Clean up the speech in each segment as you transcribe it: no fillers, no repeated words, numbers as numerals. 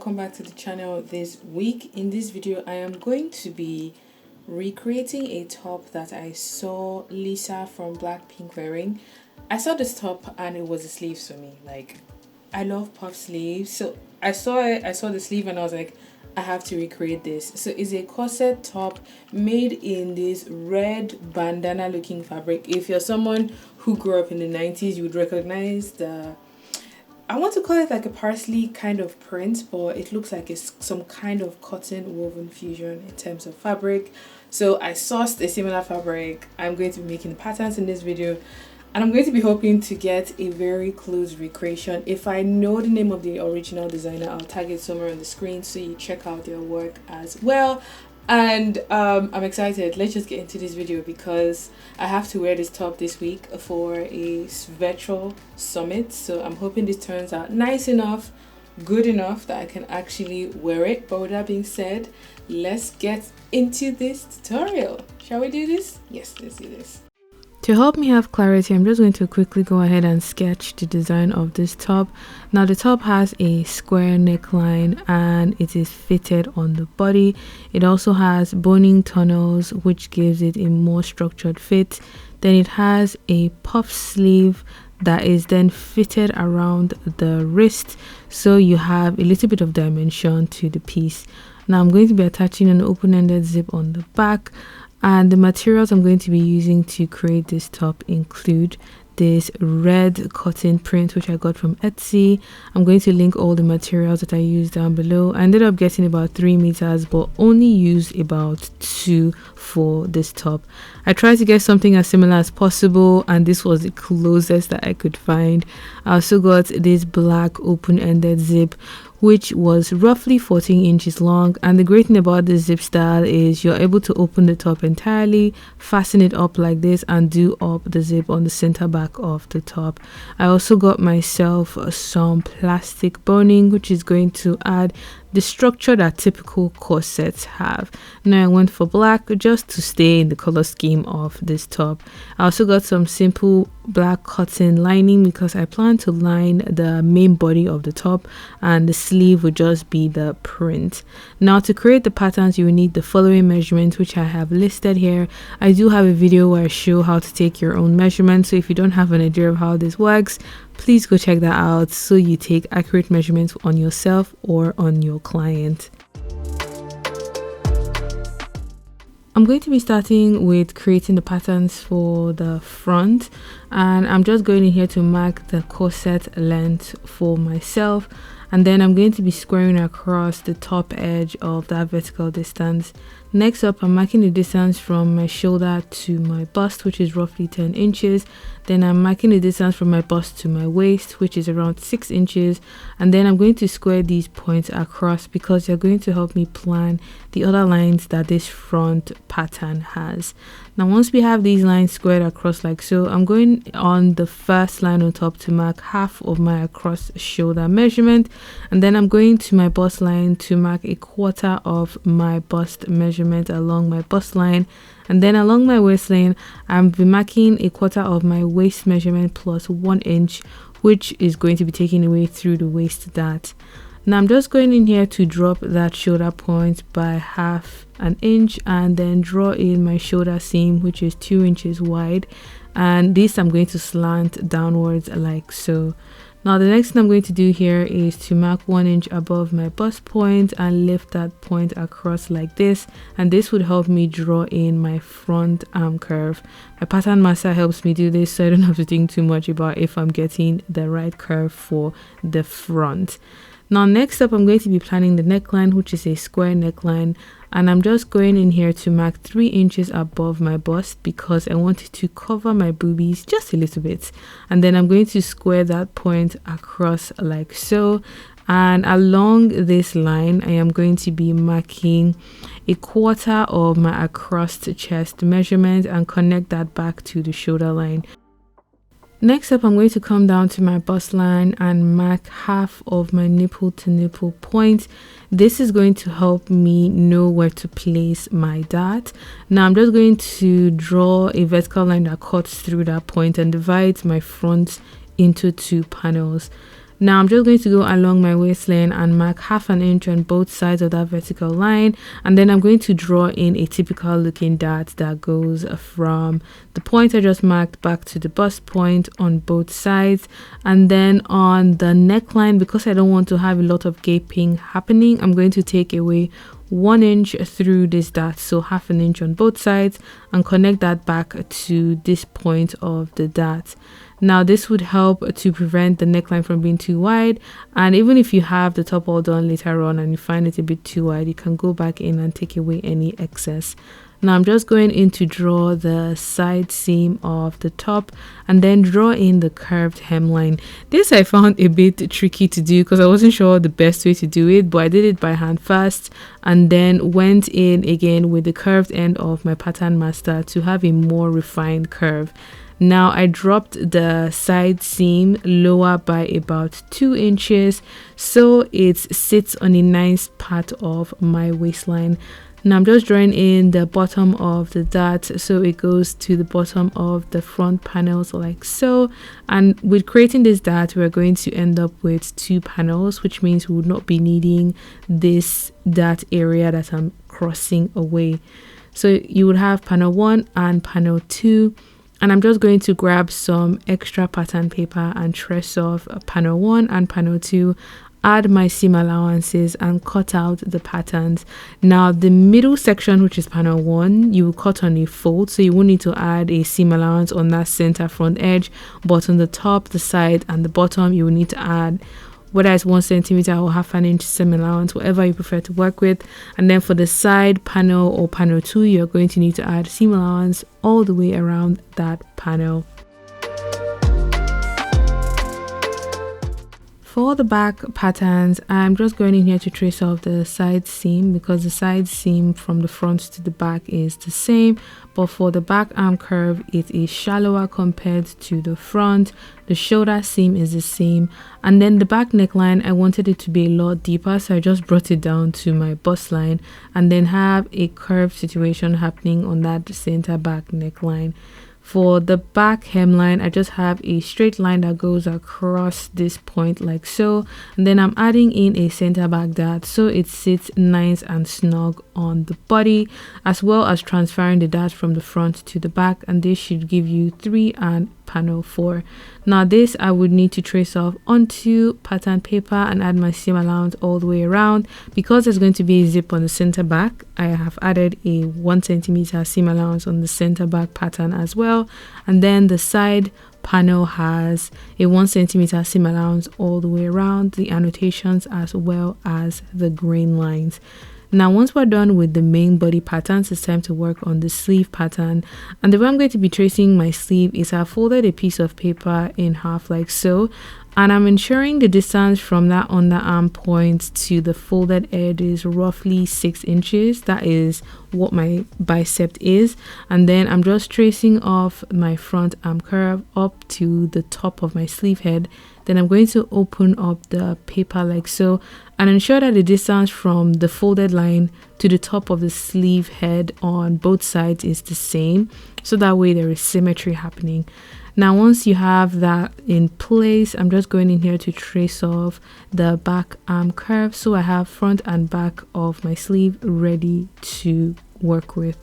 welcome back to the channel. This week in this video I am going to be recreating a top that I saw Lisa from Blackpink wearing. I saw this top and it was the sleeves for me. Like, I love puff sleeves, so I saw it, I saw the sleeve and I was like, I have to recreate this. So it's a corset top made in this red bandana looking fabric. If you're someone who grew up in the 90s, you would recognize the, I want to call it like a parsley kind of print, but it looks like it's some kind of cotton woven fusion in terms of fabric. So I sourced a similar fabric. I'm going to be making patterns in this video, and I'm going to be hoping to get a very close recreation. If I know the name of the original designer, I'll tag it somewhere on the screen so you check out their work as well. And I'm excited. Let's just get into this video because I have to wear this top this week for a virtual summit. So I'm hoping this turns out nice enough, good enough that I can actually wear it. But with that being said, let's get into this tutorial. Shall we do this? Yes, let's do this. To help me have clarity, I'm just going to quickly go ahead and sketch the design of this top. Now the top has a square neckline and it is fitted on the body. It also has boning tunnels, which gives it a more structured fit. Then it has a puff sleeve that is then fitted around the wrist, so you have a little bit of dimension to the piece. Now I'm going to be attaching an open-ended zip on the back. And the materials I'm going to be using to create this top include this red cotton print, which I got from Etsy. I'm going to link all the materials that I used down below. I ended up getting about 3 meters, but only used about 2 for this top. I tried to get something as similar as possible, and this was the closest that I could find. I also got this black open-ended zip, which was roughly 14 inches long. And the great thing about this zip style is you're able to open the top entirely, fasten it up like this, and do up the zip on the center back of the top. I also got myself some plastic boning, which is going to add the structure that typical corsets have. Now I went for black just to stay in the color scheme of this top. I also got some simple black cotton lining because I plan to line the main body of the top and the sleeve would just be the print. Now to create the patterns, you will need the following measurements, which I have listed here. I do have a video where I show how to take your own measurements, so if you don't have an idea of how this works, please go check that out so you take accurate measurements on yourself or on your client. I'm going to be starting with creating the patterns for the front, and I'm just going in here to mark the corset length for myself, and then I'm going to be squaring across the top edge of that vertical distance. Next up, I'm marking the distance from my shoulder to my bust, which is roughly 10 inches. Then I'm marking the distance from my bust to my waist, which is around 6 inches. And then I'm going to square these points across because they're going to help me plan the other lines that this front pattern has. Now, once we have these lines squared across like so, I'm going on the first line on top to mark half of my across shoulder measurement. And then I'm going to my bust line to mark 1/4 of my bust measurement along my bust line. And then along my waistline, I'm marking 1/4 of my waist measurement plus 1 inch, which is going to be taken away through the waist dart. Now I'm just going in here to drop that shoulder point by 1/2 inch and then draw in my shoulder seam, which is 2 inches wide, and this I'm going to slant downwards like so. Now the next thing I'm going to do here is to mark 1 inch above my bust point and lift that point across like this, and this would help me draw in my front arm curve. My pattern master helps me do this, so I don't have to think too much about if I'm getting the right curve for the front. Now next up, I'm going to be planning the neckline, which is a square neckline, and I'm just going in here to mark 3 inches above my bust because I wanted to cover my boobies just a little bit. And then I'm going to square that point across like so, and along this line I am going to be marking 1/4 of my across chest measurement and connect that back to the shoulder line. Next up, I'm going to come down to my bust line and mark half of my nipple to nipple point. This is going to help me know where to place my dart. Now I'm just going to draw a vertical line that cuts through that point and divides my front into 2 panels. Now I'm just going to go along my waistline and mark 1/2 inch on both sides of that vertical line, and then I'm going to draw in a typical looking dart that goes from the point I just marked back to the bust point on both sides. And then on the neckline, because I don't want to have a lot of gaping happening, I'm going to take away 1 inch through this dart, so 1/2 inch on both sides, and connect that back to this point of the dart. Now this would help to prevent the neckline from being too wide, and even if you have the top all done later on and you find it a bit too wide, you can go back in and take away any excess. Now I'm just going in to draw the side seam of the top and then draw in the curved hemline. This I found a bit tricky to do because I wasn't sure the best way to do it, but I did it by hand first and then went in again with the curved end of my pattern master to have a more refined curve. Now I dropped the side seam lower by about 2 inches so it sits on a nice part of my waistline. Now I'm just drawing in the bottom of the dart so it goes to the bottom of the front panels like so. And with creating this dart, we're going to end up with 2 panels, which means we would not be needing this dart area that I'm crossing away. So you would have panel 1 and panel 2. And I'm just going to grab some extra pattern paper and trace off panel 1 and panel 2, add my seam allowances and cut out the patterns. Now the middle section, which is panel 1, you will cut on a fold, so you won't need to add a seam allowance on that center front edge, but on the top, the side and the bottom you will need to add, whether it's 1 centimeter or 1/2 inch seam allowance, whatever you prefer to work with. And then for the side panel or panel 2, you're going to need to add seam allowance all the way around that panel. For the back patterns, I'm just going in here to trace off the side seam because the side seam from the front to the back is the same, but for the back arm curve it is shallower compared to the front. The shoulder seam is the same, and then the back neckline, I wanted it to be a lot deeper, so I just brought it down to my bust line and then have a curved situation happening on that center back neckline. For the back hemline, I just have a straight line that goes across this point like so, and then I'm adding in a center back dart so it sits nice and snug on the body, as well as transferring the dart from the front to the back, and this should give you 3 and panel 4. Now this I would need to trace off onto pattern paper and add my seam allowance all the way around. Because there's going to be a zip on the center back, I have added a 1 centimeter seam allowance on the center back pattern as well, and then the side panel has a 1 centimeter seam allowance all the way around, the annotations as well as the grain lines. Now once we're done with the main body patterns, it's time to work on the sleeve pattern. And the way I'm going to be tracing my sleeve is I've folded a piece of paper in half like so, and I'm ensuring the distance from that underarm point to the folded edge is roughly 6 inches. That is what my bicep is. And then I'm just tracing off my front arm curve up to the top of my sleeve head. Then I'm going to open up the paper like so and ensure that the distance from the folded line to the top of the sleeve head on both sides is the same, so that way there is symmetry happening. Now once you have that in place, I'm just going in here to trace off the back arm curve so I have front and back of my sleeve ready to work with.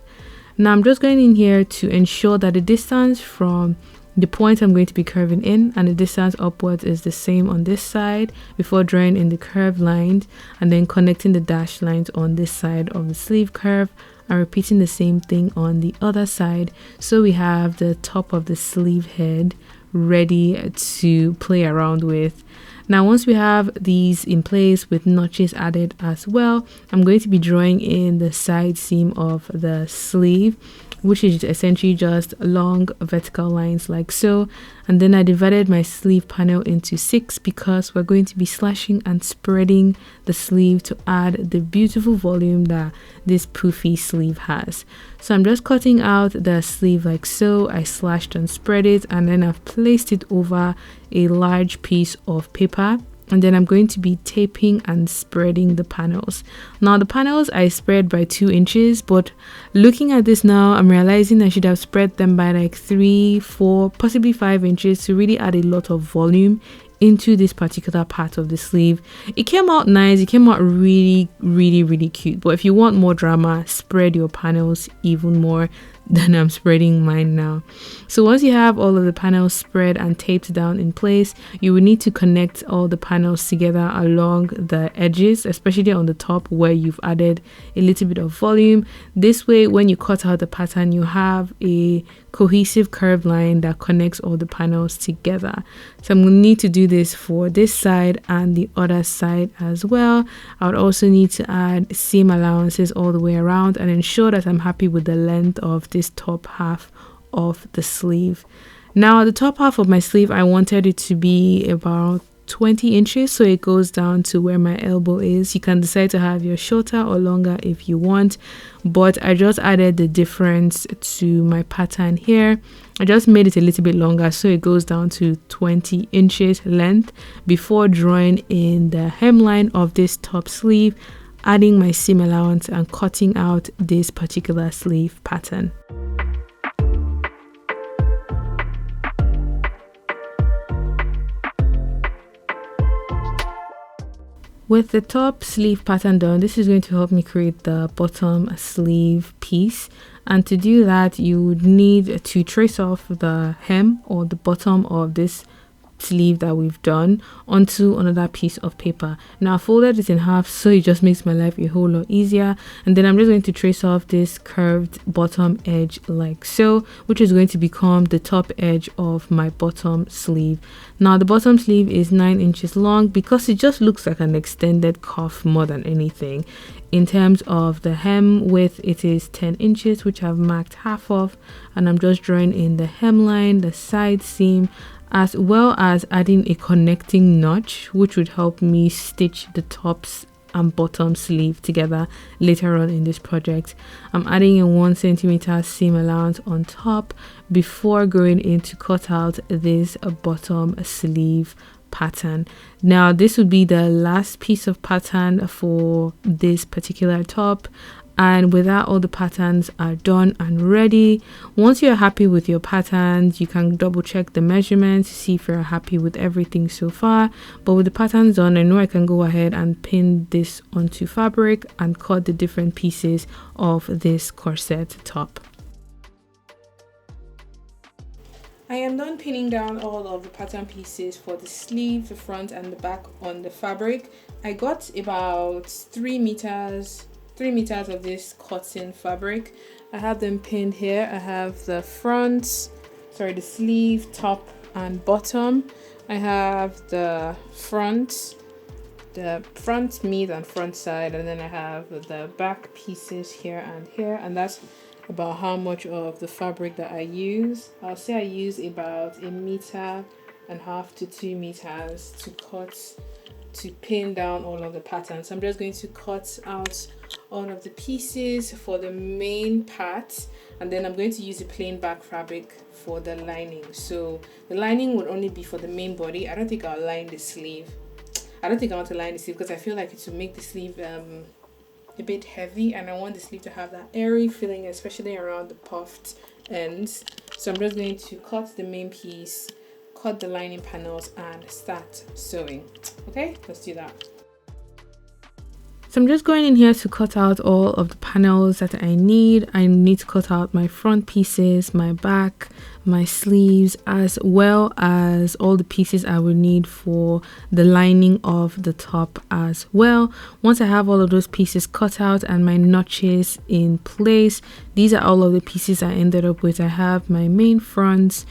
Now I'm just going in here to ensure that the distance from the point I'm going to be curving in and the distance upwards is the same on this side before drawing in the curved lines and then connecting the dashed lines on this side of the sleeve curve and repeating the same thing on the other side, so we have the top of the sleeve head ready to play around with. Now once we have these in place with notches added as well, I'm going to be drawing in the side seam of the sleeve, which is essentially just long vertical lines like so. And then I divided my sleeve panel into 6 because we're going to be slashing and spreading the sleeve to add the beautiful volume that this poofy sleeve has. So I'm just cutting out the sleeve like so. I slashed and spread it, and then I've placed it over a large piece of paper. And then I'm going to be taping and spreading the panels. Now the panels I spread by 2 inches, but looking at this now, I'm realizing I should have spread them by like 3, 4, possibly 5 inches to really add a lot of volume into this particular part of the sleeve. It came out nice. It came out really cute. But if you want more drama, spread your panels even more than I'm spreading mine now. So once you have all of the panels spread and taped down in place, you will need to connect all the panels together along the edges, especially on the top where you've added a little bit of volume. This way, when you cut out the pattern, you have a cohesive curved line that connects all the panels together. So I'm going to need to do this for this side and the other side as well. I would also need to add seam allowances all the way around and ensure that I'm happy with the length of this top half of the sleeve. Now the top half of my sleeve, I wanted it to be about 20 inches, so it goes down to where my elbow is. You can decide to have your shorter or longer if you want, but I just added the difference to my pattern here. I just made it a little bit longer so it goes down to 20 inches length before drawing in the hemline of this top sleeve, adding my seam allowance and cutting out this particular sleeve pattern. With the top sleeve pattern done, this is going to help me create the bottom sleeve piece. And to do that, you would need to trace off the hem or the bottom of this sleeve that we've done onto another piece of paper. Now I folded it in half so it just makes my life a whole lot easier, and then I'm just going to trace off this curved bottom edge like so, which is going to become the top edge of my bottom sleeve. Now the bottom sleeve is 9 inches long because it just looks like an extended cuff more than anything. In terms of the hem width, it is 10 inches, which I've marked half of, and I'm just drawing in the hemline, the side seam, as well as adding a connecting notch, which would help me stitch the tops and bottom sleeve together later on in this project. I'm adding a 1 centimeter seam allowance on top before going in to cut out this bottom sleeve pattern. Now this would be the last piece of pattern for this particular top, and with that all the patterns are done and ready. Once you're happy with your patterns, you can double check the measurements to see if you're happy with everything so far. But with the patterns done, I know I can go ahead and pin this onto fabric and cut the different pieces of this corset top. I am done pinning down all of the pattern pieces for the sleeve, the front and the back on the fabric. I got about 3 meters of this cotton fabric. I have them pinned here. I have the sleeve, top and bottom. I have the front mid and front side, and then I have the back pieces here, and that's about how much of the fabric that I use. I'll say I use about 1.5 meters to 2 meters to pin down all of the patterns. So I'm just going to cut out all of the pieces for the main part, and then I'm going to use a plain back fabric for the lining. So the lining would only be for the main body. I don't think I'll line the sleeve. I don't think I want to line the sleeve because I feel like it will make the sleeve a bit heavy, and I want the sleeve to have that airy feeling, especially around the puffed ends. So I'm just going to cut the main piece, cut the lining panels, and start sewing. Okay, let's do that. So I'm just going in here to cut out all of the panels that I need. I need to cut out my front pieces, my back, my sleeves, as well as all the pieces I will need for the lining of the top as well. Once I have all of those pieces cut out and my notches in place, these are all of the pieces I ended up with. I have my main fronts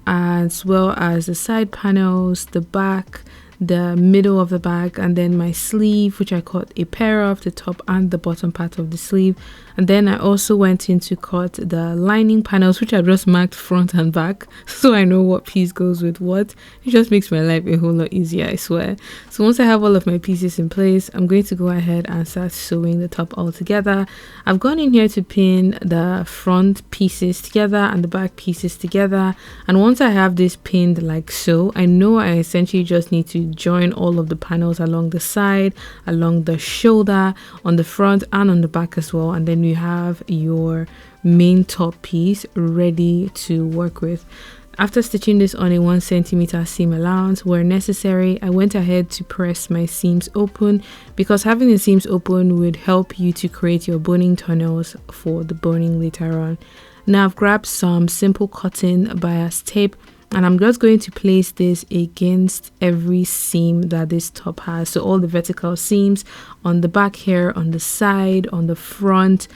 as well as the side panels, the back, the middle of the back, and then my sleeve, which I cut a pair of, the top and the bottom part of the sleeve. And then I also went in to cut the lining panels, which I just marked front and back so I know what piece goes with what. It just makes my life a whole lot easier, I swear. So once I have all of my pieces in place, I'm going to go ahead and start sewing the top all together. I've gone in here to pin the front pieces together and the back pieces together, and once I have this pinned like so, I know I essentially just need to join all of the panels along the side, along the shoulder, on the front and on the back as well, and then you have your main top piece ready to work with. After stitching this on a 1 centimeter seam allowance where necessary, I went ahead to press my seams open because having the seams open would help you to create your boning tunnels for the boning later on. Now I've grabbed some simple cotton bias tape and I'm just going to place this against every seam that this top has. So all the vertical seams on the back here, on the side, on the front,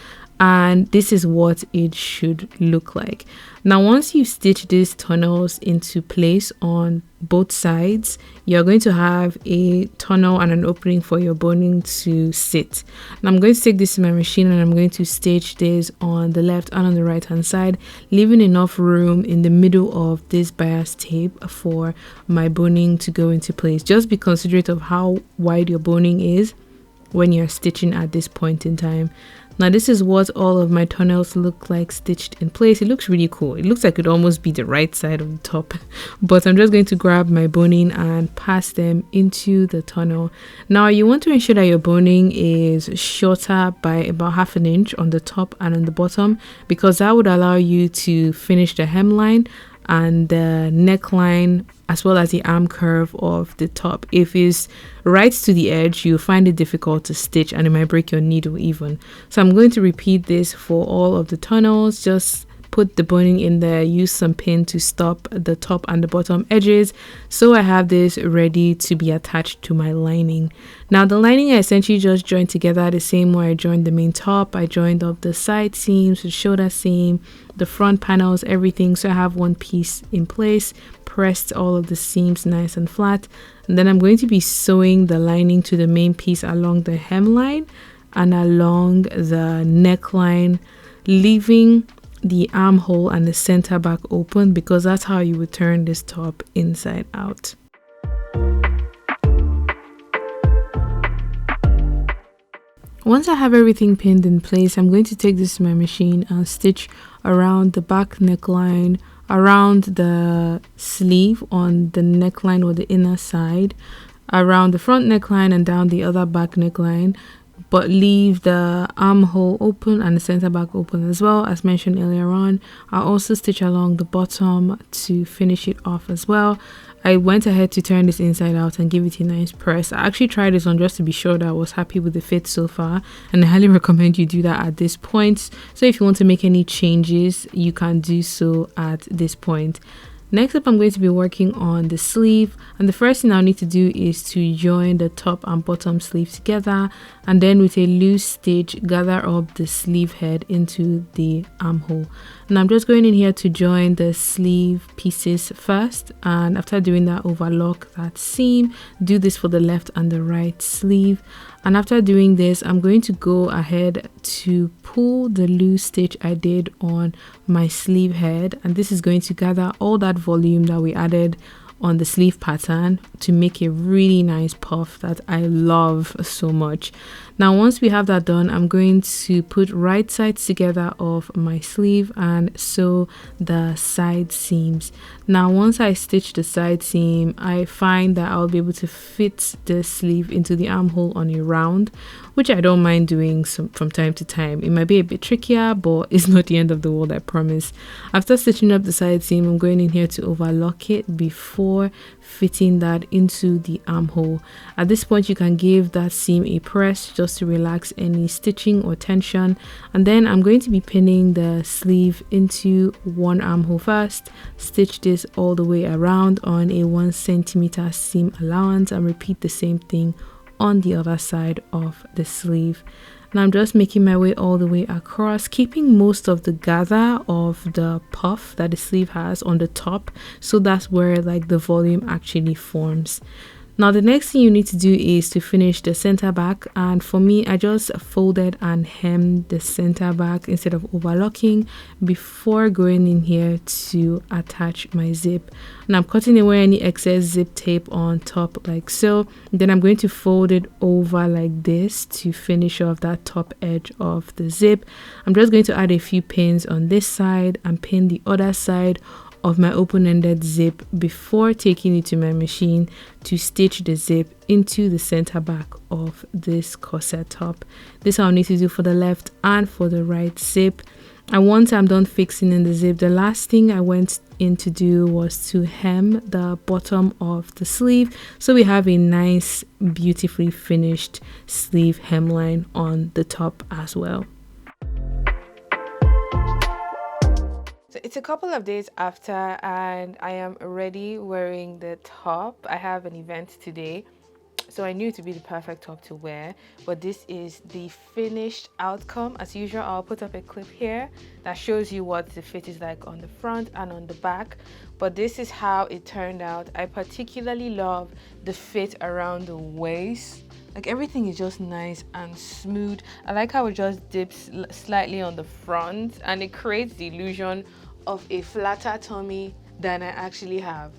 and this is what it should look like. Now once you stitch these tunnels into place on both sides, you're going to have a tunnel and an opening for your boning to sit. Now I'm going to take this to my machine and I'm going to stitch this on the left and on the right hand side, leaving enough room in the middle of this bias tape for my boning to go into place. Just be considerate of how wide your boning is when you're stitching at this point in time. Now this is what all of my tunnels look like stitched in place. It looks really cool. It looks like it would almost be the right side of the top, but I'm just going to grab my boning and pass them into the tunnel. Now you want to ensure that your boning is shorter by about 1/2 inch on the top and on the bottom, because that would allow you to finish the hemline and the neckline as well as the arm curve of the top. If it's right to the edge, you'll find it difficult to stitch and it might break your needle even. So I'm going to repeat this for all of the tunnels. Just put the boning in there, use some pin to stop the top and the bottom edges, so I have this ready to be attached to my lining. Now the lining I essentially just joined together the same way I joined the main top. I joined up the side seams, the shoulder seam, the front panels, everything, so I have one piece in place, pressed all of the seams nice and flat, and then I'm going to be sewing the lining to the main piece along the hemline and along the neckline, leaving the armhole and the center back open, because that's how you would turn this top inside out. Once I have everything pinned in place, I'm going to take this to my machine and stitch around the back neckline, around the sleeve on the neckline or the inner side, around the front neckline and down the other back neckline, but leave the armhole open and the center back open as well, as mentioned earlier on. I'll also stitch along the bottom to finish it off as well. I went ahead to turn this inside out and give it a nice press. I actually tried this on just to be sure that I was happy with the fit so far, and I highly recommend you do that at this point. So if you want to make any changes, you can do so at this point. Next up, I'm going to be working on the sleeve, and the first thing I'll need to do is to join the top and bottom sleeve together, and then with a loose stitch gather up the sleeve head into the armhole. And I'm just going in here to join the sleeve pieces first, and after doing that, overlock that seam. Do this for the left and the right sleeve. And after doing this, I'm going to go ahead to pull the loose stitch I did on my sleeve head, and this is going to gather all that volume that we added on the sleeve pattern to make a really nice puff that I love so much. Now once we have that done, I'm going to put right sides together of my sleeve and sew the side seams. Now once I stitch the side seam, I find that I'll be able to fit the sleeve into the armhole on a round, which I don't mind doing from time to time. It might be a bit trickier, but it's not the end of the world, I promise. After stitching up the side seam, I'm going in here to overlock it before fitting that into the armhole. At this point, you can give that seam a press just to relax any stitching or tension, and then I'm going to be pinning the sleeve into one armhole first. Stitch this all the way around on a 1 centimeter seam allowance and repeat the same thing on the other side of the sleeve. Now I'm just making my way all the way across, keeping most of the gather of the puff that the sleeve has on the top, so that's where like the volume actually forms. Now the next thing you need to do is to finish the center back, and for me I just folded and hemmed the center back instead of overlocking before going in here to attach my zip. And I'm cutting away any excess zip tape on top like so. Then I'm going to fold it over like this to finish off that top edge of the zip. I'm just going to add a few pins on this side and pin the other side of my open-ended zip before taking it to my machine to stitch the zip into the center back of this corset top. This I'll need to do for the left and for the right zip. And once I'm done fixing in the zip, the last thing I went in to do was to hem the bottom of the sleeve, so we have a nice, beautifully finished sleeve hemline on the top as well. So it's a couple of days after, and I am already wearing the top. I have an event today, so I knew it to be the perfect top to wear, but this is the finished outcome. As usual, I'll put up a clip here that shows you what the fit is like on the front and on the back, but this is how it turned out. I particularly love the fit around the waist. Like, everything is just nice and smooth. I like how it just dips slightly on the front, and it creates the illusion of a flatter tummy than I actually have,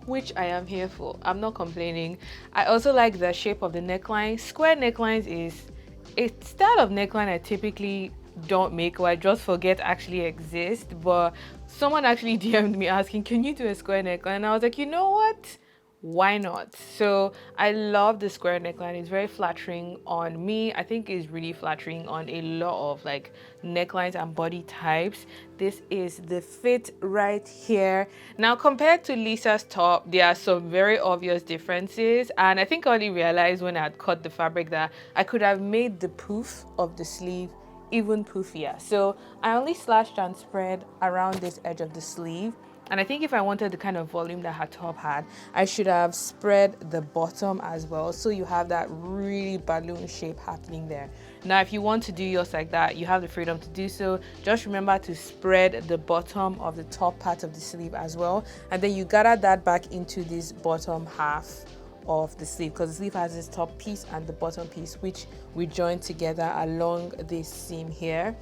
which I am here for. I'm not complaining. I also like the shape of the neckline. Square necklines is a style of neckline I typically don't make, or I just forget actually exist, but someone actually DM'd me asking, can you do a square neckline? And I was like, you know what? Why not? So I love the square neckline. It's very flattering on me. I think it's really flattering on a lot of like necklines and body types. This is the fit right here. Now, compared to Lisa's top, there are some very obvious differences, and I think I only realized when I had cut the fabric that I could have made the poof of the sleeve even poofier. So I only slashed and spread around this edge of the sleeve. And I think if I wanted the kind of volume that her top had, I should have spread the bottom as well, so you have that really balloon shape happening there. Now, if you want to do yours like that, you have the freedom to do so. Just remember to spread the bottom of the top part of the sleeve as well, and then you gather that back into this bottom half of the sleeve, because the sleeve has this top piece and the bottom piece, which we join together along this seam here.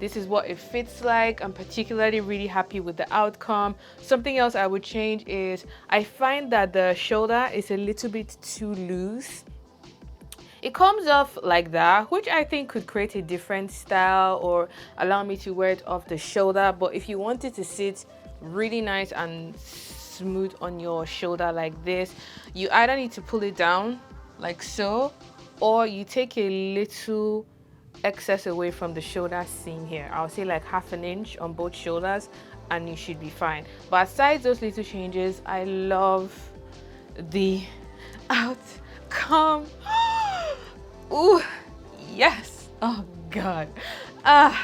This is what it fits like. I'm particularly really happy with the outcome. Something else I would change is I find that the shoulder is a little bit too loose. It comes off like that, which I think could create a different style or allow me to wear it off the shoulder. But if you want it to sit really nice and smooth on your shoulder like this, you either need to pull it down like so, or you take a little excess away from the shoulder seam here. I'll say like ½ an inch on both shoulders, and you should be fine. But aside those little changes, I love the outcome. Ooh, yes. Oh god. I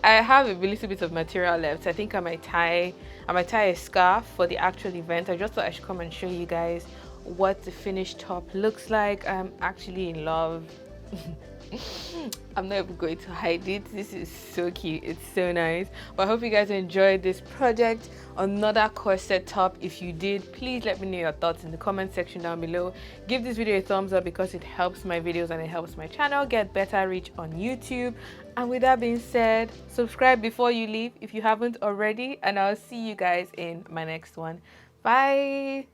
have a little bit of material left. I think I might tie a scarf for the actual event. I just thought I should come and show you guys what the finished top looks like. I'm actually in love. I'm not even going to hide it. This is so cute. It's so nice. But I hope you guys enjoyed this project. Another corset top. If you did, please let me know your thoughts in the comment section down below. Give this video a thumbs up because it helps my videos and it helps my channel get better reach on YouTube. And with that being said, subscribe before you leave if you haven't already, and I'll see you guys in my next one. Bye.